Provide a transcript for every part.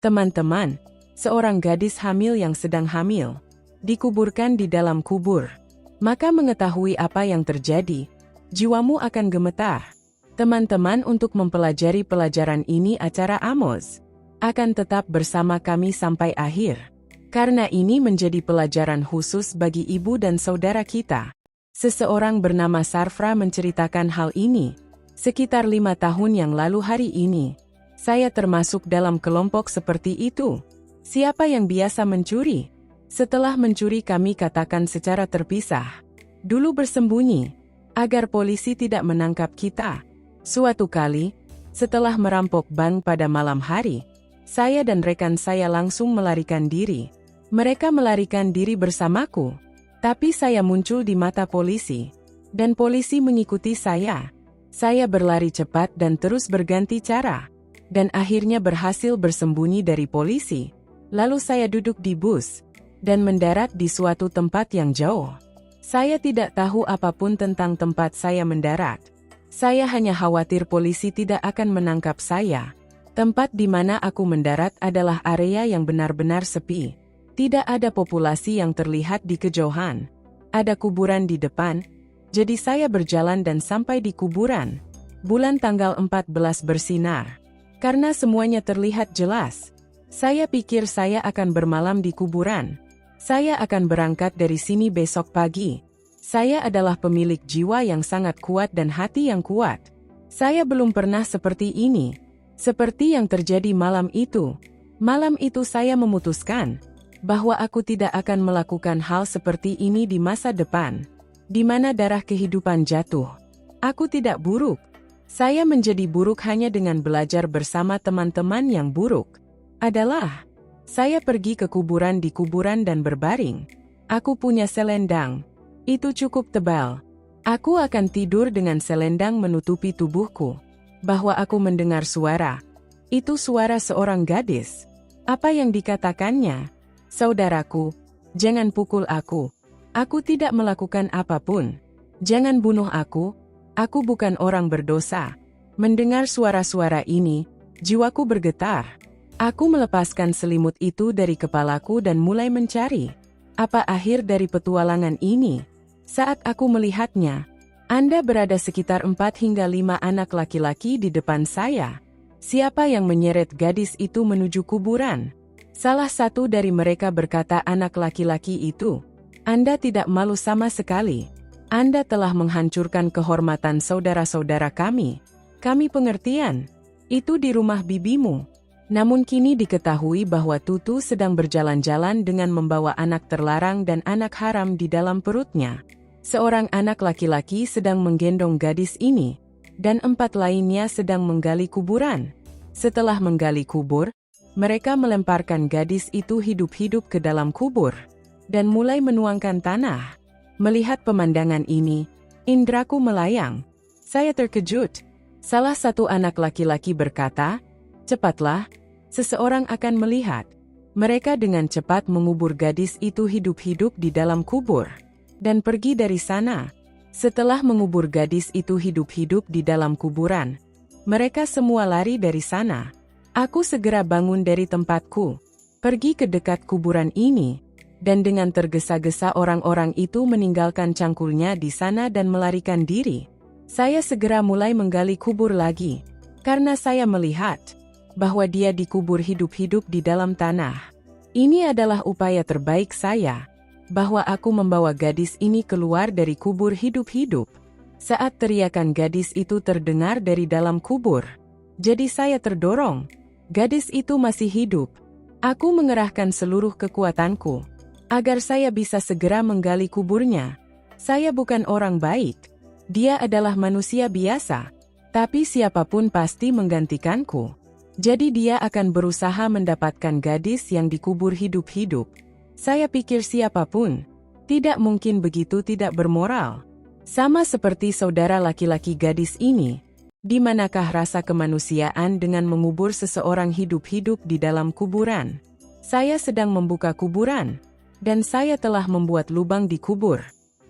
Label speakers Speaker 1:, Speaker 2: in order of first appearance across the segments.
Speaker 1: Teman-teman, seorang gadis hamil yang sedang hamil dikuburkan di dalam kubur. Maka mengetahui apa yang terjadi, jiwamu akan gemetar. Teman-teman, untuk mempelajari pelajaran ini acara Amos akan tetap bersama kami sampai akhir. Karena ini menjadi pelajaran khusus bagi ibu dan saudara kita. Seseorang bernama Sarfra menceritakan hal ini. Sekitar 5 tahun yang lalu hari ini, saya termasuk dalam kelompok seperti itu. Siapa yang biasa mencuri? Setelah mencuri kami katakan secara terpisah. Dulu bersembunyi, agar polisi tidak menangkap kita. Suatu kali, setelah merampok bank pada malam hari, saya dan rekan saya langsung melarikan diri. Mereka melarikan diri bersamaku. Tapi saya muncul di mata polisi, dan polisi mengikuti saya. Saya berlari cepat dan terus berganti cara, dan akhirnya berhasil bersembunyi dari polisi. Lalu saya duduk di bus, dan mendarat di suatu tempat yang jauh. Saya tidak tahu apapun tentang tempat saya mendarat. Saya hanya khawatir polisi tidak akan menangkap saya. Tempat di mana aku mendarat adalah area yang benar-benar sepi. Tidak ada populasi yang terlihat di kejauhan. Ada kuburan di depan, jadi saya berjalan dan sampai di kuburan. Bulan tanggal 14 bersinar. Karena semuanya terlihat jelas, saya pikir saya akan bermalam di kuburan. Saya akan berangkat dari sini besok pagi. Saya adalah pemilik jiwa yang sangat kuat dan hati yang kuat. Saya belum pernah seperti ini. Seperti yang terjadi malam itu. Malam itu saya memutuskan bahwa aku tidak akan melakukan hal seperti ini di masa depan, di mana darah kehidupan jatuh. Aku tidak buruk. Saya menjadi buruk hanya dengan belajar bersama teman-teman yang buruk. Adalah, saya pergi ke kuburan di kuburan dan berbaring. Aku punya selendang. Itu cukup tebal. Aku akan tidur dengan selendang menutupi tubuhku. Bahwa aku mendengar suara. Itu suara seorang gadis. Apa yang dikatakannya? Saudaraku, jangan pukul aku. Aku tidak melakukan apapun. Jangan bunuh aku bukan orang berdosa. Mendengar suara-suara ini, jiwaku bergetar. Aku melepaskan selimut itu dari kepalaku dan mulai mencari. Apa akhir dari petualangan ini? Saat aku melihatnya, Anda berada sekitar 4 hingga 5 anak laki-laki di depan saya. Siapa yang menyeret gadis itu menuju kuburan? Salah satu dari mereka berkata, anak laki-laki itu, Anda tidak malu sama sekali. Anda telah menghancurkan kehormatan saudara-saudara kami. Kami pengertian. Itu di rumah bibimu. Namun kini diketahui bahwa Tutu sedang berjalan-jalan dengan membawa anak terlarang dan anak haram di dalam perutnya. Seorang anak laki-laki sedang menggendong gadis ini, dan 4 lainnya sedang menggali kuburan. Setelah menggali kubur, mereka melemparkan gadis itu hidup-hidup ke dalam kubur, dan mulai menuangkan tanah. Melihat pemandangan ini, indraku melayang. Saya terkejut. Salah satu anak laki-laki berkata, "Cepatlah, seseorang akan melihat." Mereka dengan cepat mengubur gadis itu hidup-hidup di dalam kubur, dan pergi dari sana. Setelah mengubur gadis itu hidup-hidup di dalam kuburan, mereka semua lari dari sana. Aku segera bangun dari tempatku, pergi ke dekat kuburan ini, dan dengan tergesa-gesa orang-orang itu meninggalkan cangkulnya di sana dan melarikan diri. Saya segera mulai menggali kubur lagi, karena saya melihat bahwa dia dikubur hidup-hidup di dalam tanah. Ini adalah upaya terbaik saya, bahwa aku membawa gadis ini keluar dari kubur hidup-hidup. Saat teriakan gadis itu terdengar dari dalam kubur, jadi saya terdorong. Gadis itu masih hidup. Aku mengerahkan seluruh kekuatanku agar saya bisa segera menggali kuburnya. Saya bukan orang baik. Dia adalah manusia biasa. Tapi siapapun pasti menggantikanku. Jadi dia akan berusaha mendapatkan gadis yang dikubur hidup-hidup. Saya pikir siapapun tidak mungkin begitu tidak bermoral. Sama seperti saudara laki-laki gadis ini. Di manakah rasa kemanusiaan dengan mengubur seseorang hidup-hidup di dalam kuburan? Saya sedang membuka kuburan, dan saya telah membuat lubang di kubur,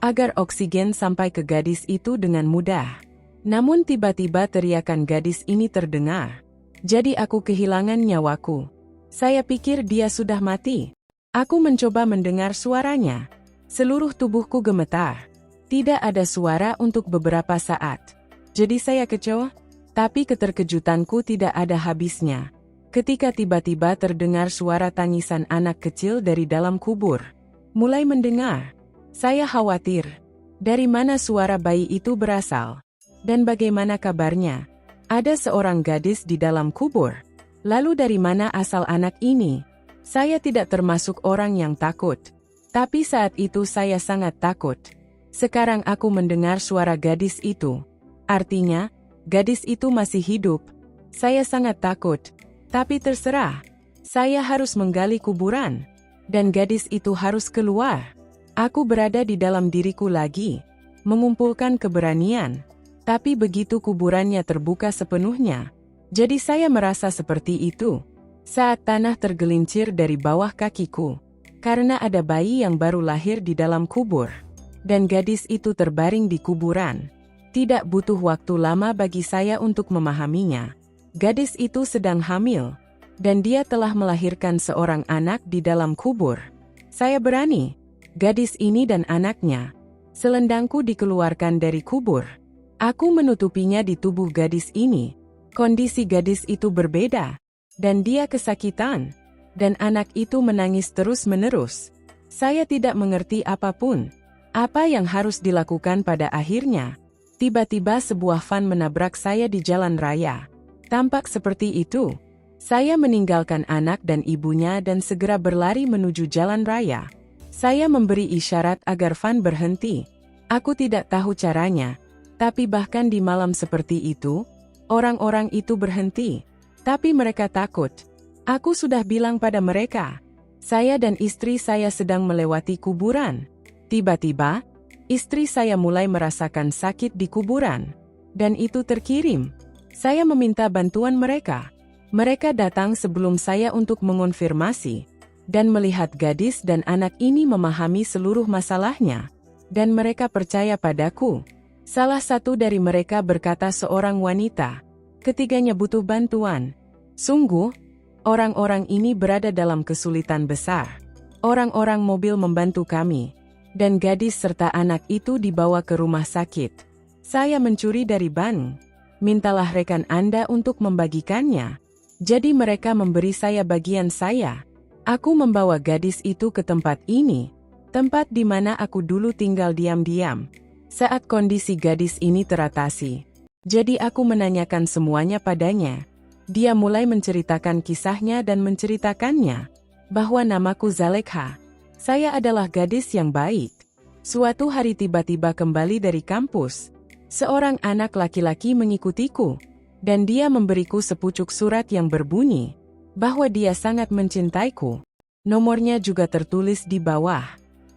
Speaker 1: agar oksigen sampai ke gadis itu dengan mudah. Namun tiba-tiba teriakan gadis ini terdengar. Jadi aku kehilangan nyawaku. Saya pikir dia sudah mati. Aku mencoba mendengar suaranya. Seluruh tubuhku gemetar. Tidak ada suara untuk beberapa saat. Jadi saya kecoh, tapi keterkejutanku tidak ada habisnya. Ketika tiba-tiba terdengar suara tangisan anak kecil dari dalam kubur. Mulai mendengar. Saya khawatir. Dari mana suara bayi itu berasal? Dan bagaimana kabarnya? Ada seorang gadis di dalam kubur. Lalu dari mana asal anak ini? Saya tidak termasuk orang yang takut. Tapi saat itu saya sangat takut. Sekarang aku mendengar suara gadis itu. Artinya, gadis itu masih hidup. Saya sangat takut. Tapi terserah. Saya harus menggali kuburan. Dan gadis itu harus keluar. Aku berada di dalam diriku lagi. Mengumpulkan keberanian. Tapi begitu kuburannya terbuka sepenuhnya. Jadi saya merasa seperti itu. Saat tanah tergelincir dari bawah kakiku. Karena ada bayi yang baru lahir di dalam kubur. Dan gadis itu terbaring di kuburan. Tidak butuh waktu lama bagi saya untuk memahaminya. Gadis itu sedang hamil. Dan dia telah melahirkan seorang anak di dalam kubur. Saya berani. Gadis ini dan anaknya. Selendangku dikeluarkan dari kubur. Aku menutupinya di tubuh gadis ini. Kondisi gadis itu berbeda. Dan dia kesakitan. Dan anak itu menangis terus-menerus. Saya tidak mengerti apapun. Apa yang harus dilakukan pada akhirnya? Tiba-tiba sebuah van menabrak saya di jalan raya. Tampak seperti itu. Saya meninggalkan anak dan ibunya dan segera berlari menuju jalan raya. Saya memberi isyarat agar van berhenti. Aku tidak tahu caranya. Tapi bahkan di malam seperti itu, orang-orang itu berhenti. Tapi mereka takut. Aku sudah bilang pada mereka. Saya dan istri saya sedang melewati kuburan. Tiba-tiba, istri saya mulai merasakan sakit di kuburan. Dan itu terkirim. Saya meminta bantuan mereka. Mereka datang sebelum saya untuk mengonfirmasi. Dan melihat gadis dan anak ini memahami seluruh masalahnya. Dan mereka percaya padaku. Salah satu dari mereka berkata seorang wanita. Ketiganya butuh bantuan. Sungguh, orang-orang ini berada dalam kesulitan besar. Orang-orang mobil membantu kami. Dan gadis serta anak itu dibawa ke rumah sakit. Saya mencuri dari ban. Mintalah rekan Anda untuk membagikannya. Jadi mereka memberi saya bagian saya. Aku membawa gadis itu ke tempat ini. Tempat di mana aku dulu tinggal diam-diam. Saat kondisi gadis ini teratasi. Jadi aku menanyakan semuanya padanya. Dia mulai menceritakan kisahnya dan menceritakannya. Bahwa namaku Zalekha. Saya adalah gadis yang baik. Suatu hari tiba-tiba kembali dari kampus. Seorang anak laki-laki mengikutiku. Dan dia memberiku sepucuk surat yang berbunyi. Bahwa dia sangat mencintaiku. Nomornya juga tertulis di bawah.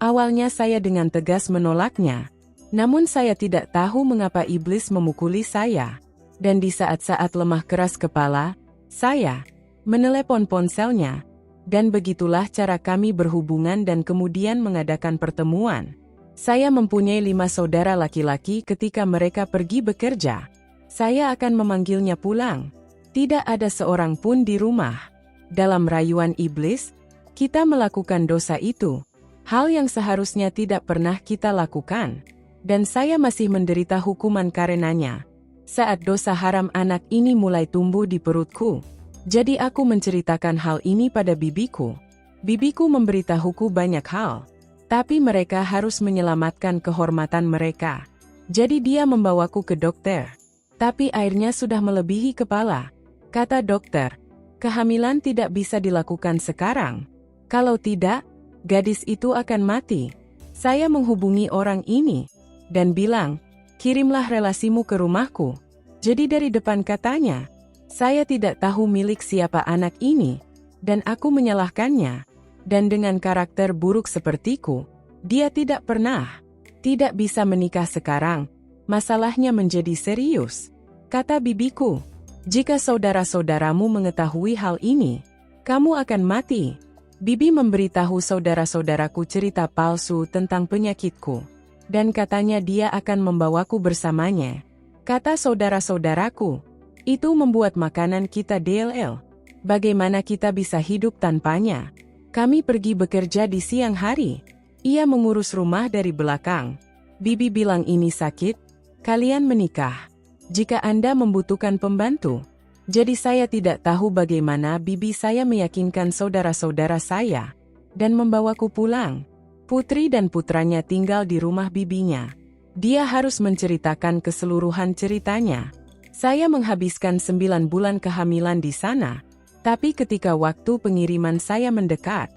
Speaker 1: Awalnya saya dengan tegas menolaknya. Namun saya tidak tahu mengapa iblis memukuli saya. Dan di saat-saat lemah keras kepala, saya menelepon ponselnya. Dan begitulah cara kami berhubungan dan kemudian mengadakan pertemuan. Saya mempunyai 5 saudara laki-laki ketika mereka pergi bekerja. Saya akan memanggilnya pulang. Tidak ada seorang pun di rumah. Dalam rayuan iblis, kita melakukan dosa itu. Hal yang seharusnya tidak pernah kita lakukan. Dan saya masih menderita hukuman karenanya. Saat dosa haram anak ini mulai tumbuh di perutku. Jadi aku menceritakan hal ini pada bibiku. Bibiku memberitahuku banyak hal. Tapi mereka harus menyelamatkan kehormatan mereka. Jadi dia membawaku ke dokter. Tapi airnya sudah melebihi kepala. Kata dokter, kehamilan tidak bisa dilakukan sekarang. Kalau tidak, gadis itu akan mati. Saya menghubungi orang ini. Dan bilang, kirimlah relasimu ke rumahku. Jadi dari depan katanya, saya tidak tahu milik siapa anak ini. Dan aku menyalahkannya. Dan dengan karakter buruk sepertiku, dia tidak bisa menikah sekarang. Masalahnya menjadi serius. Kata bibiku, jika saudara-saudaramu mengetahui hal ini, kamu akan mati. Bibi memberitahu saudara-saudaraku cerita palsu tentang penyakitku. Dan katanya dia akan membawaku bersamanya. Kata saudara-saudaraku, itu membuat makanan kita DLL. Bagaimana kita bisa hidup tanpanya? Kami pergi bekerja di siang hari. Ia mengurus rumah dari belakang. Bibi bilang ini sakit, kalian menikah. Jika Anda membutuhkan pembantu. Jadi saya tidak tahu bagaimana bibi saya meyakinkan saudara-saudara saya dan membawaku pulang. Putri dan putranya tinggal di rumah bibinya. Dia harus menceritakan keseluruhan ceritanya. Saya menghabiskan 9 bulan kehamilan di sana. Tapi ketika waktu pengiriman saya mendekat,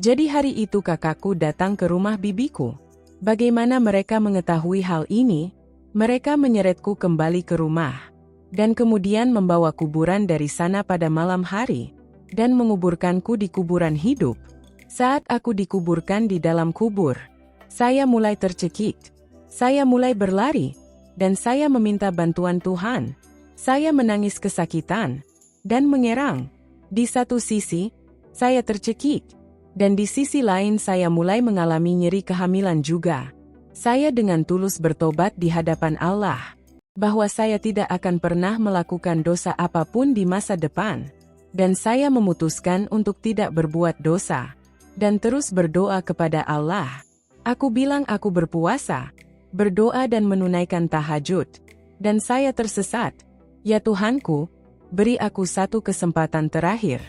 Speaker 1: jadi hari itu kakakku datang ke rumah bibiku. Bagaimana mereka mengetahui hal ini? Mereka menyeretku kembali ke rumah. Dan kemudian membawa kuburan dari sana pada malam hari. Dan menguburkanku di kuburan hidup. Saat aku dikuburkan di dalam kubur, saya mulai tercekik. Saya mulai berlari. Dan saya meminta bantuan Tuhan. Saya menangis kesakitan. Dan mengerang. Di satu sisi, saya tercekik. Dan di sisi lain saya mulai mengalami nyeri kehamilan juga. Saya dengan tulus bertobat di hadapan Allah. Bahwa saya tidak akan pernah melakukan dosa apapun di masa depan. Dan saya memutuskan untuk tidak berbuat dosa. Dan terus berdoa kepada Allah. Aku bilang aku berpuasa, berdoa dan menunaikan tahajud. Dan saya tersesat. Ya Tuhanku, beri aku satu kesempatan terakhir.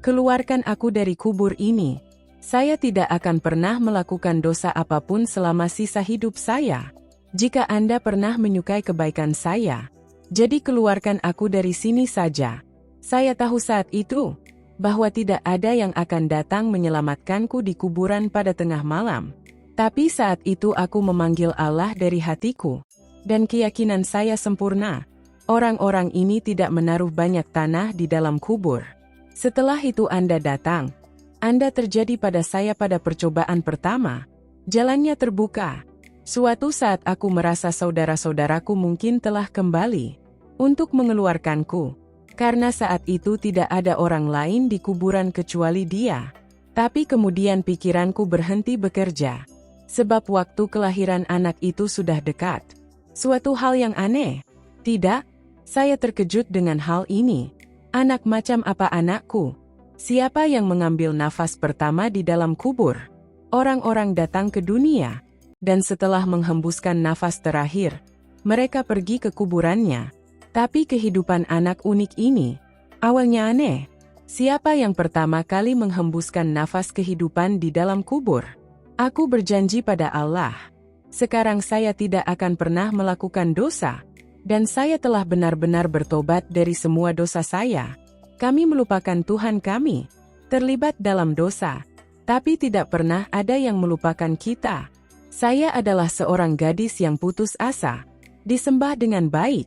Speaker 1: Keluarkan aku dari kubur ini. Saya tidak akan pernah melakukan dosa apapun selama sisa hidup saya. Jika Anda pernah menyukai kebaikan saya, jadi keluarkan aku dari sini saja. Saya tahu saat itu, bahwa tidak ada yang akan datang menyelamatkanku di kuburan pada tengah malam. Tapi saat itu aku memanggil Allah dari hatiku. Dan keyakinan saya sempurna. Orang-orang ini tidak menaruh banyak tanah di dalam kubur. Setelah itu Anda datang. Anda terjadi pada saya pada percobaan pertama. Jalannya terbuka. Suatu saat aku merasa saudara-saudaraku mungkin telah kembali untuk mengeluarkanku. Karena saat itu tidak ada orang lain di kuburan kecuali dia. Tapi kemudian pikiranku berhenti bekerja. Sebab waktu kelahiran anak itu sudah dekat. Suatu hal yang aneh. Tidak? Saya terkejut dengan hal ini. Anak macam apa anakku? Siapa yang mengambil nafas pertama di dalam kubur? Orang-orang datang ke dunia. Dan setelah menghembuskan nafas terakhir, mereka pergi ke kuburannya. Tapi kehidupan anak unik ini, awalnya aneh. Siapa yang pertama kali menghembuskan nafas kehidupan di dalam kubur? Aku berjanji pada Allah. Sekarang saya tidak akan pernah melakukan dosa. Dan saya telah benar-benar bertobat dari semua dosa saya. Kami melupakan Tuhan kami, terlibat dalam dosa. Tapi tidak pernah ada yang melupakan kita. Saya adalah seorang gadis yang putus asa, disembah dengan baik.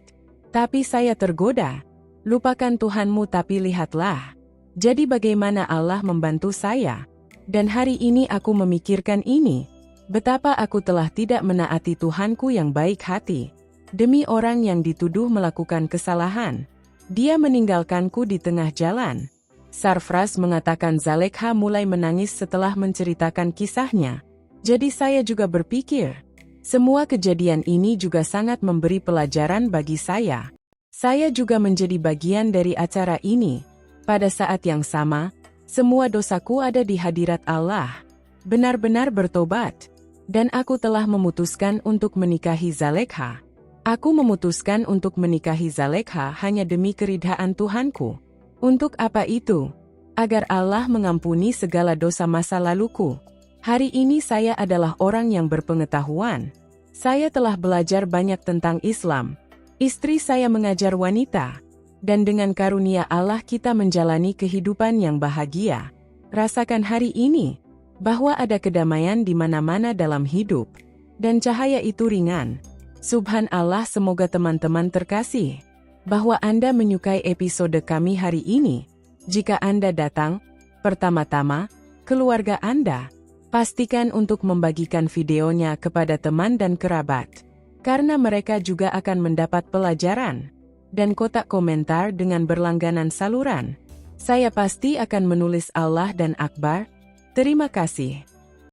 Speaker 1: Tapi saya tergoda. Lupakan Tuhanmu tapi lihatlah. Jadi bagaimana Allah membantu saya. Dan hari ini aku memikirkan ini. Betapa aku telah tidak menaati Tuhanku yang baik hati. Demi orang yang dituduh melakukan kesalahan. Dia meninggalkanku di tengah jalan. Sarfraz mengatakan Zalekha mulai menangis setelah menceritakan kisahnya. Jadi saya juga berpikir, semua kejadian ini juga sangat memberi pelajaran bagi saya. Saya juga menjadi bagian dari acara ini. Pada saat yang sama, semua dosaku ada di hadirat Allah. Benar-benar bertobat. Dan aku telah memutuskan untuk menikahi Zalekha. Aku memutuskan untuk menikahi Zalekha hanya demi keridhaan Tuhanku. Untuk apa itu? Agar Allah mengampuni segala dosa masa laluku. Hari ini saya adalah orang yang berpengetahuan. Saya telah belajar banyak tentang Islam. Istri saya mengajar wanita. Dan dengan karunia Allah kita menjalani kehidupan yang bahagia. Rasakan hari ini, bahwa ada kedamaian di mana-mana dalam hidup. Dan cahaya itu ringan. Subhanallah, semoga teman-teman terkasih, bahwa Anda menyukai episode kami hari ini. Jika Anda datang, pertama-tama, keluarga Anda, pastikan untuk membagikan videonya kepada teman dan kerabat. Karena mereka juga akan mendapat pelajaran. Dan kotak komentar dengan berlangganan saluran. Saya pasti akan menulis Allah dan Akbar. Terima kasih.